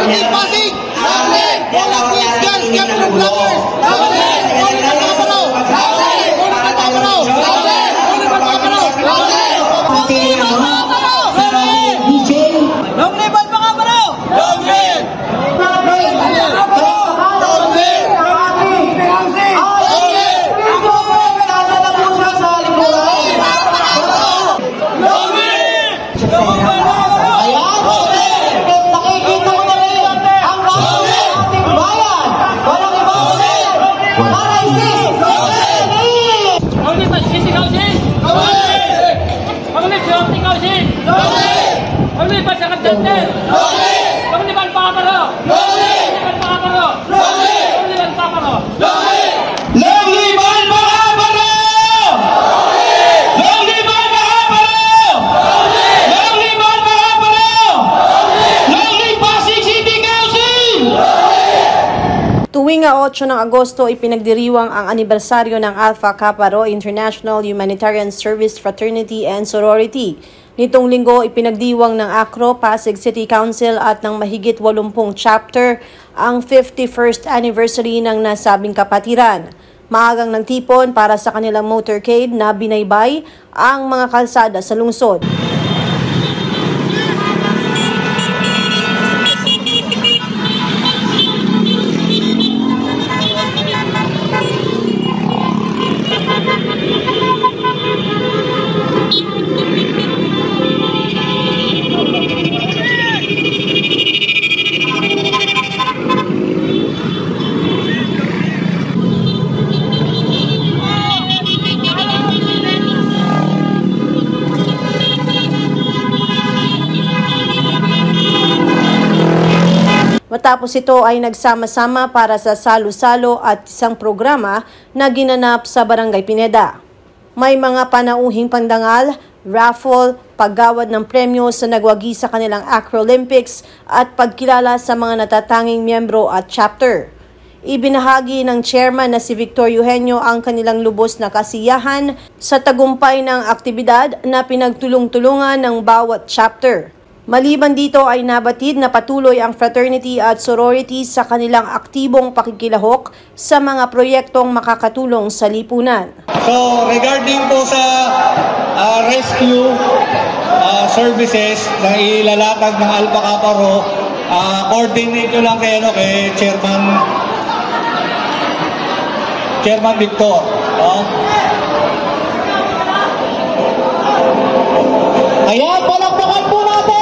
Lonely Pasig! Walang Christian Scam Group Vloggers! Oliver Paparo! Oliver Paparo! Oliver Paparo! Oliver Paparo! DJ Long live Al Paparo! Long live! Tuwing 8 ng Agosto, ipinagdiriwang ang anibersaryo ng Alpha Kappa Rho International Humanitarian Service Fraternity and Sorority. Nitong linggo, ipinagdiwang ng ACRO, Pasig City Council at ng mahigit 80 chapter ang 51st anniversary ng nasabing kapatiran. Maagang nagtipon para sa kanilang motorcade na binaybay ang mga kalsada sa lungsod. Matapos ito ay nagsama-sama para sa salo-salo at isang programa na ginanap sa Barangay Pineda. May mga panauhing pandangal, raffle, paggawad ng premyo sa nagwagi sa kanilang Acro Olympics at pagkilala sa mga natatanging miyembro at chapter. Ibinahagi ng chairman na si Victor Eugenio ang kanilang lubos na kasiyahan sa tagumpay ng aktibidad na pinagtulong-tulungan ng bawat chapter. Maliban dito ay nabatid na patuloy ang fraternity at sorority sa kanilang aktibong pakikilahok sa mga proyektong makakatulong sa lipunan. So regarding po sa rescue services na ilalatag ng Alpha Kappa Rho, coordinate nyo lang kay Chairman Victor. Ayan, palakpakan po natin!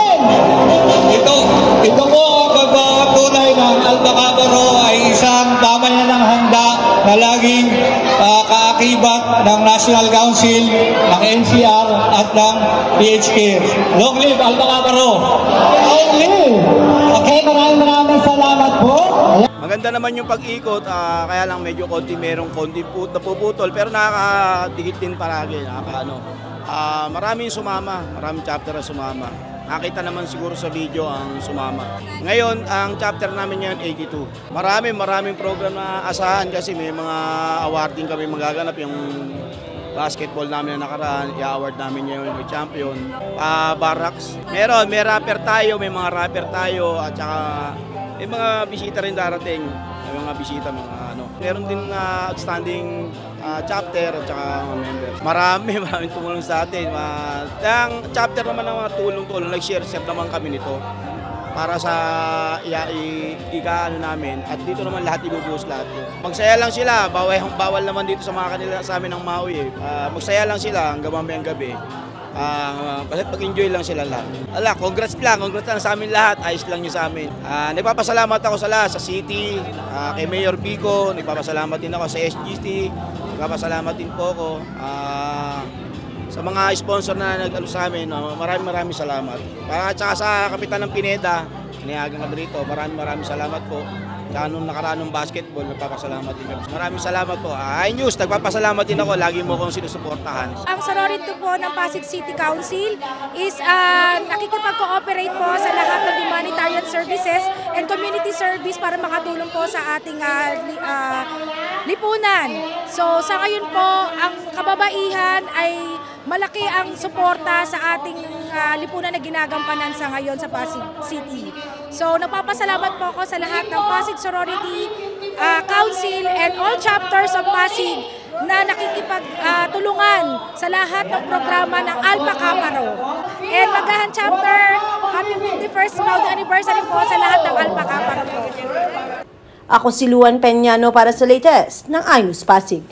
Ito po ang pagpapatunay ng Alpha Kappa Rho ay isang pamayalang handa na laging kaakibat ng National Council, ng NCR at ng PHK. Long live Alpha Kappa Rho! Long live! Okay, maraming salamat po. Maganda naman yung pag-ikot, kaya lang medyo merong konti napuputol, pero nakakadikit din paragi, maraming sumama, maraming chapter na sumama. Nakita naman siguro sa video ang sumama. Ngayon, ang chapter namin yan, 82. Maraming program na asahan kasi may mga awarding kami magaganap. Yung basketball namin na nakaraan, i-award namin yung champion. Barracks. May rapper tayo, may mga rapper tayo, at saka may mga bisita rin darating. May mga bisita, Meron din outstanding chapter at saka mga members. Maraming tumulong sa atin. Ang chapter naman ng mga tulong-tulong, nag-share naman kami nito para sa ika-ano namin, at dito naman lahat ibubuhos lahat. Magsaya lang sila, bawal naman dito sa mga kanila sa amin ng Maui. Magsaya lang sila hanggang mamayang gabi. Pag-enjoy lang sila lahat. Congrats lang sa amin lahat. Ayos lang nyo sa amin. Nagpapasalamat ako sa lahat, sa City, kay Mayor Pico, nagpapasalamat din ako sa SGT, nagpapasalamat din po ako sa mga sponsor na nag-alo sa amin. Maraming salamat. At saka sa Kapitan ng Pineda, niyagang ka dito, maraming salamat po. Tsaka nung nakaraan ng basketball, nagpapasalamat din kami. Maraming salamat po. iNews, nagpapasalamat din ako. Lagi mo akong sinusuportahan. Ang sorority po ng Pasig City Council is nakikipag-cooperate po sa lahat ng humanitarian services and community service para makatulong po sa ating lipunan. So sa ngayon po, ang kababaihan ay malaki ang suporta sa ating lipunan na ginagampanan sa ngayon sa Pasig City. So napapasalamat po ako sa lahat ng Pasig Sorority Council and all chapters of Pasig na nakikipagtulungan sa lahat ng programa ng Alpha Kappa Rho. And Magahan Chapter, happy 51st proud anniversary po sa lahat ng Alpha Kappa Rho. Ako si Luan Peñano para sa latest ng iNews Pasig.